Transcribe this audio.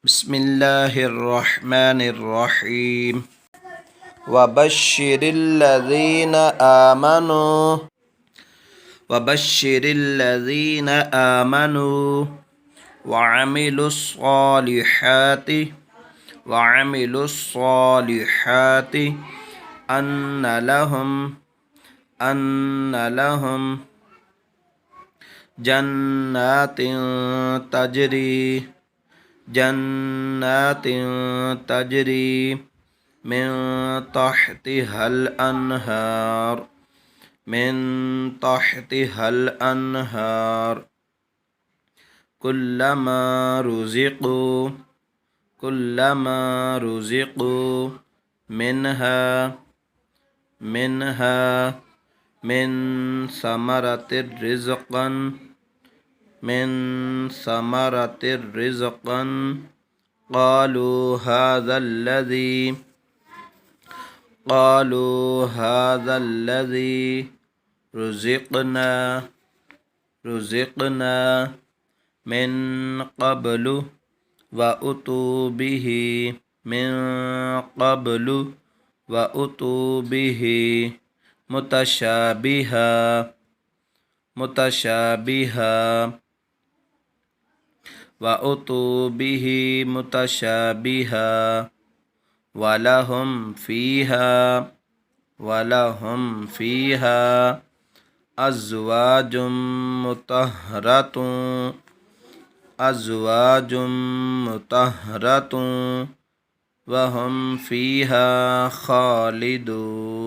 बिस्मिल्लाहिर रहमानिर रहीम वबश्शिरिल्लज़ीना आमनू वअमिलुस्सॉलिहाति अन्न लहुम जन्नातिन तजरी मिन तहतिहल अनहार कुल्लमा रुज़िक़ू मिनहा मिन समरतिर रिज़क़न क़ालू हाज़ाल्लज़ी रुज़िक़ना मिन क़ब्लु वअतू बिही मुतशाबिहा वलहुम फ़ीहा अज़्वाजुम मुतहहरतुन वहुम फ़ीहा खालिदून।